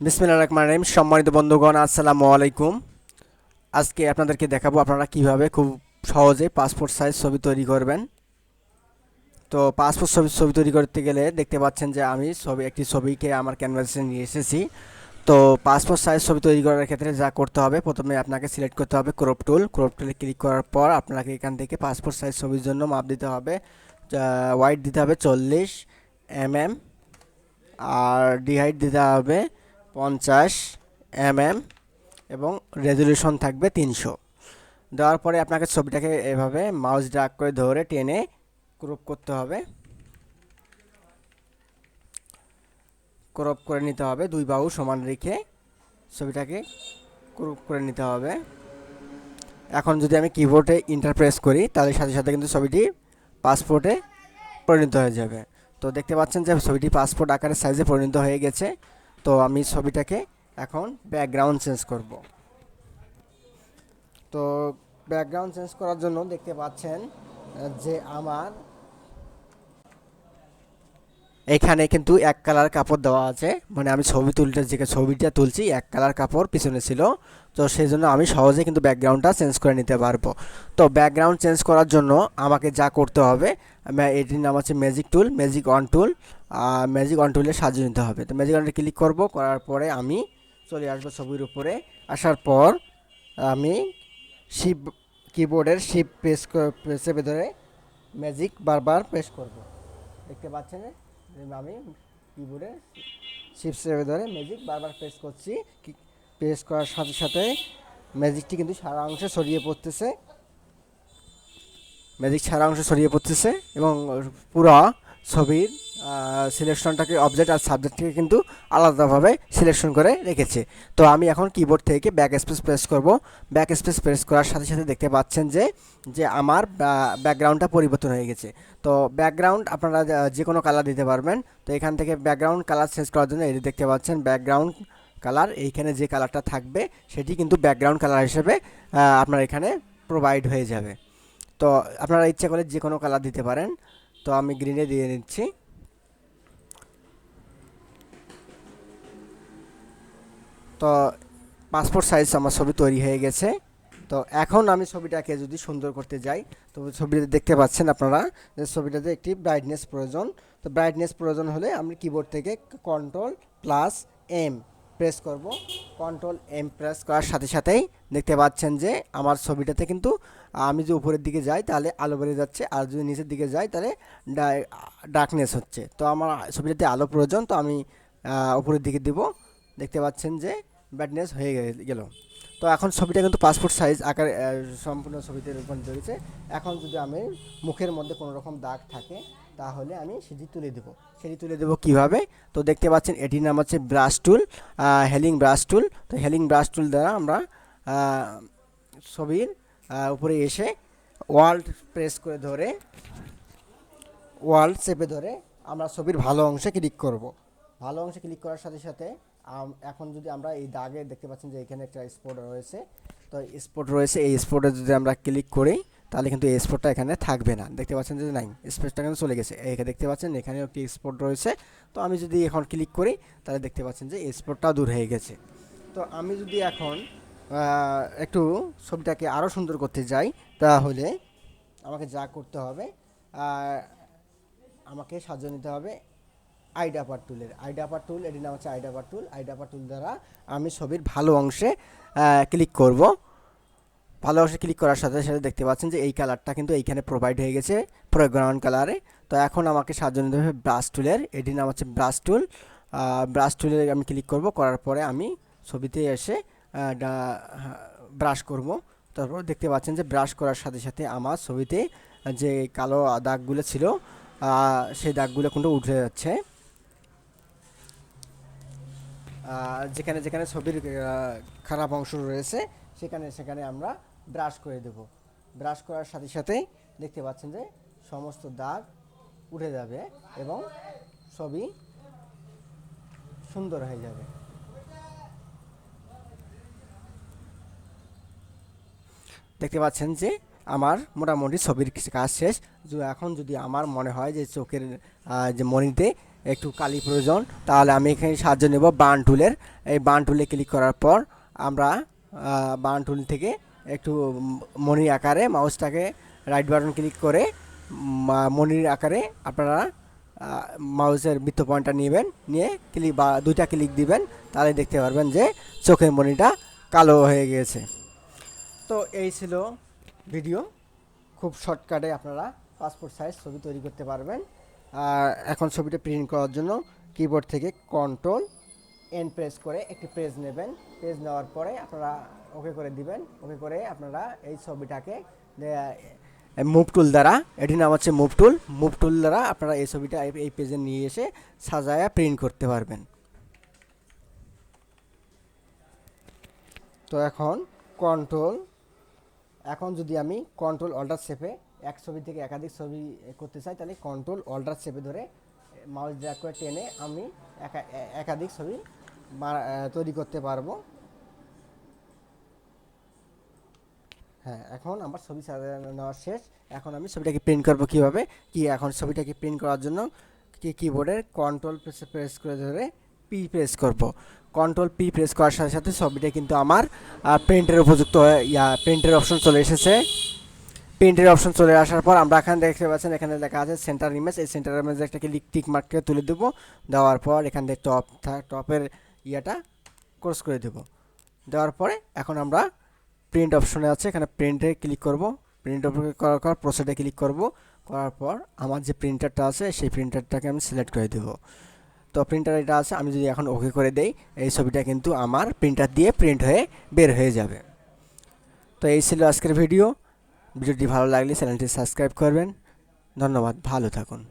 বিসমিল্লাহির রহমানির রহিম। সম্মানিত বন্ধুগণ, আসসালামু আলাইকুম। আজকে আপনাদেরকে দেখাবো আপনারা কিভাবে খুব সহজে পাসপোর্ট সাইজ ছবি তৈরি করবেন। তো পাসপোর্ট ছবি তৈরি করতে গেলে দেখতে পাচ্ছেন যে আমি একটি ছবিকে আমার ক্যানভাসে নিয়ে এসেছি। তো পাসপোর্ট সাইজ ছবি তৈরি করার ক্ষেত্রে যা করতে হবে, প্রথমে আপনাকে সিলেক্ট করতে হবে ক্রপ টুলে ক্লিক করার পর আপনাকে এখান থেকে পাসপোর্ট সাইজ ছবির জন্য মাপ দিতে হবে। ওয়াইড দিতে হবে 40 mm, আর ডি হাইট দিতে হবে 50 mm, এবং রেজলিউশন থাকবে 300। দেওয়ার পরে আপনাকে ছবিটাকে এভাবে মাউস ড্র্যাগ করে ধরে টেনে ক্রপ করতে হবে। ক্রপ করে নিতে হবে, দুই বাহু সমান রেখে ছবিটাকে ক্রপ করে নিতে হবে। এখন যদি আমি কিবোর্ডে ইন্টার প্রেস করি তাহলে সাথে সাথে কিন্তু ছবিটি পাসপোর্টে পরিণত হয়ে যাবে। তো দেখতে পাচ্ছেন যে ছবিটি পাসপোর্ট আকারের সাইজে পরিণত হয়ে গেছে। তো আমি ছবিটাকে এখন ব্যাকগ্রাউন্ড চেঞ্জ করব। তো ব্যাকগ্রাউন্ড চেঞ্জ করার জন্য দেখতে পাচ্ছেন যে আমার এখানে কিন্তু এক কালার কাপড় দেওয়া আছে, মানে আমি ছবিটা তুলছি এক কালার কাপড় পিছনে ছিল। তো সেই জন্য আমি সহজে কিন্তু ব্যাকগ্রাউন্ডটা চেঞ্জ করে নিতে পারবো। তো ব্যাকগ্রাউন্ড চেঞ্জ করার জন্য আমাকে যা করতে হবে, এটির নাম হচ্ছে magic on tool. Magic on টুলে সাজিয়ে নিতে হবে। তো ম্যাজিক অন টুলে ক্লিক করব, করার পরে আমি চলে আসবো ছবির উপরে। আসার পর আমি শিপ কিবোর্ডের শিপ চেপে ধরে ম্যাজিক বারবার প্রেস করব। দেখতে পাচ্ছেন আমি কিবোর্ডে শিপ চেপে ধরে ম্যাজিক বারবার প্রেস করছি। প্রেস করার সাথে সাথে ম্যাজিকটি কিন্তু সারা অংশে ছড়িয়ে পড়তেছে। এবং পুরো ছবির সিলেকশনটাকে অবজেক্ট আর সাবজেক্টকে কিন্তু আলাদাভাবে সিলেকশন করে রেখেছে। তো আমি এখন কিবোর্ড থেকে ব্যাক স্পেস প্রেস করব। ব্যাক স্পেস প্রেস করার সাথে সাথে দেখতে পাচ্ছেন যে আমার ব্যাকগ্রাউন্ডটা পরিবর্তন হয়ে গেছে। তো ব্যাকগ্রাউন্ড আপনারা যে কোনো কালার দিতে পারবেন। তো এখান থেকে ব্যাকগ্রাউন্ড কালার চেঞ্জ করার জন্য এই দেখতে পাচ্ছেন ব্যাকগ্রাউন্ড কালার, এইখানে যে কালারটা থাকবে সেটি কিন্তু ব্যাকগ্রাউন্ড কালার হিসেবে আপনার এখানে প্রোভাইড হয়ে যাবে। তো আপনারা ইচ্ছা করলে যে কোনো কালার দিতে পারেন। তো আমি গ্রিনে দিয়ে নিচ্ছি। তো পাসপোর্ট সাইজ আমার ছবি তৈরি হয়ে গেছে। তো এখন আমি ছবিটাকে যদি সুন্দর করতে যাই, তো ছবিতে দেখতে পাচ্ছেন আপনারা যে ছবিটাতে একটি ব্রাইটনেস প্রয়োজন। তো ব্রাইটনেস প্রয়োজন হলে আমি কিবোর্ড থেকে Ctrl+M প্রেস করব। Ctrl+M প্রেস করার সাথে সাথেই দেখতে পাচ্ছেন যে আমার ছবিটাতে কিন্তু আমি যদি উপরের দিকে যাই তাহলে আলো বেড়ে যাচ্ছে, আর যদি নিচের দিকে যাই তাহলে ডার্কনেস হচ্ছে। তো আমার ছবিটাতে আলো প্রয়োজন, তো আমি উপরের দিকে দিব। দেখতে পাচ্ছেন যে ব্রাইটনেস হয়ে গেল। তো এখন ছবিটা কিন্তু পাসপোর্ট সাইজ আকারে সম্পূর্ণ ছবিতে রূপান্তরিত হয়েছে। এখন যদি আমি মুখের মধ্যে কোনো রকম দাগ থাকে তাহলে আমি সেটি তুলে দেবো কীভাবে? তো দেখতে পাচ্ছেন এটির নাম হচ্ছে ব্রাশ টুল, হেলিং ব্রাশ টুল। তো হেলিং ব্রাশ টুল দ্বারা আমরা ছবির উপরে এসে প্রেস করে ধরে ওয়াল চেপে ধরে আমরা ছবির ভালো অংশে ক্লিক করব। ভালো অংশে ক্লিক করার সাথে সাথে এখন যদি আমরা এই দাগে দেখতে পাচ্ছেন যে এখানে একটা স্পট রয়েছে। তো স্পট রয়েছে, এই স্পটে যদি আমরা ক্লিক করি তাহলে কিন্তু এই স্পটটা এখানে থাকবে না। দেখতে পাচ্ছেন যে নাই, স্পেসটা কিন্তু চলে গেছে। এখানে দেখতে পাচ্ছেন এখানেও একটি স্পট রয়েছে। তো আমি যদি এখন ক্লিক করি তাহলে দেখতে পাচ্ছেন যে এই স্পটটাও দূর হয়ে গেছে। তো আমি যদি এখন একটু ছবিটাকে আরও সুন্দর করতে যাই তাহলে আমাকে যা করতে হবে, আমাকে সাজিয়ে নিতে হবে আইডাপার টুলের। আইডাপার টুল, এটির নাম হচ্ছে আইডাপার টুল। আইডাপার টুল দ্বারা আমি ছবির ভালো অংশে ক্লিক করব। ভালো অংশে ক্লিক করার সাথে সাথে দেখতে পাচ্ছেন যে এই কালারটা কিন্তু এইখানে প্রোভাইড হয়ে গেছে ব্যাকগ্রাউন্ড কালারে। তো এখন আমাকে সাজিয়ে নিতে হবে ব্রাশ টুলের। এটির নাম হচ্ছে ব্রাশ টুল। ব্রাশ টুলে আমি ক্লিক করব, করার পরে আমি ছবিতে এসে ব্রাশ করব। তারপর দেখতে পাচ্ছেন যে ব্রাশ করার সাথে সাথে আমার ছবিতে যে কালো দাগগুলো ছিল সেই দাগগুলো কিন্তু উঠে যাচ্ছে। যেখানে যেখানে ছবির খারাপ অংশ রয়েছে সেখানে সেখানে আমরা ব্রাশ করে দেব। ব্রাশ করার সাথে সাথেই দেখতে পাচ্ছেন যে সমস্ত দাগ উঠে যাবে এবং ছবি সুন্দর হয়ে যাবে। দেখতে পাচ্ছেন যে আমার মোটামুটি ছবির কাজ শেষ। এখন যদি আমার মনে হয় যে চোখের যে মনিতে একটু কালি প্রয়োজন, তাহলে আমি এখানে সাহায্য নেব বার্ন টুলের। এই বার্ন টুলে ক্লিক করার পর আমরা বার্ন টুল থেকে একটু মণির আকারে মাউসটাকে রাইট বাটন ক্লিক করে মণির আকারে আপনারা মাউসের বৃত্ত পয়েন্টটা নেবেন, নিয়ে ক্লিক বা দুইটা ক্লিক দিবেন, তাহলে দেখতে পারবেন যে চোখের মণিটা কালো হয়ে গিয়েছে। তো এই ছিল ভিডিও, খুব শর্টকাটে আপনারা পাসপোর্ট সাইজ ছবি তৈরি করতে পারবেন। আর এখন ছবিটা প্রিন্ট করার জন্য কিবোর্ড থেকে কন্ট্রোল এন প্রেস করে একটি পেজ নেবেন, পেজ নেওয়ার পরে আপনারা ওকে করে দিবেন। ওকে করে আপনারা এই ছবিটাকে মুভ টুল দ্বারা, এটির নাম হচ্ছে মুভ টুল, মুভ টুল দ্বারা আপনারা এই ছবিটা এই পেজে নিয়ে এসে সাজায়া প্রিন্ট করতে পারবেন। তো এখন যদি আমি কন্ট্রোল অল্টার চেপে এক ছবি থেকে একাধিক ছবি করতে চাই, তাহলে কন্ট্রোল অল্টার চেপে ধরে মাউস ড্র্যাগ করে টেনে আমি একাধিক ছবি তৈরি করতে পারবো। হ্যাঁ, এখন আমার ছবি নেওয়া শেষ। এখন আমি ছবিটাকে প্রিন্ট করবো কীভাবে, এখন ছবিটাকে প্রিন্ট করার জন্য কিবোর্ডের কন্ট্রোল প্রেস করে ধরে পি প্রেস করব। কন্ট্রোল পি প্রেস করার সাথে সাথে ছবিটা কিন্তু আমার প্রিন্টের উপযুক্ত প্রিন্টের অপশন চলে এসেছে। প্রিন্টের অপশন চলে আসার পর আমরা এখানে দেখতে পাচ্ছেন, এখানে লেখা আছে সেন্টার ইমেজ। এই সেন্টার ইমেজ একটাকে টিক মার্কে তুলে দেবো, দেওয়ার পর এখান থেকে টপের ক্রস করে দেবো। দেওয়ার পরে এখন আমরা প্রিন্ট অপশনে আছে, এখানে প্রিন্টে ক্লিক করব। প্রিন্ট অপশনে করার পর প্রসেসে ক্লিক করব, করার পর আমার যে প্রিন্টারটা আছে সেই প্রিন্টারটাকে আমি সিলেক্ট করে দেবো। তো প্রিন্টার এটা আছে, আমি যদি এখন ওকে করে দেই, এই ছবিটা কিন্তু আমার প্রিন্টার দিয়ে প্রিন্ট হয়ে বের হয়ে যাবে। তো এই ছিল আজকের ভিডিওটি ভালো লাগলে চ্যানেলটি সাবস্ক্রাইব করবেন। ধন্যবাদ, ভালো থাকুন।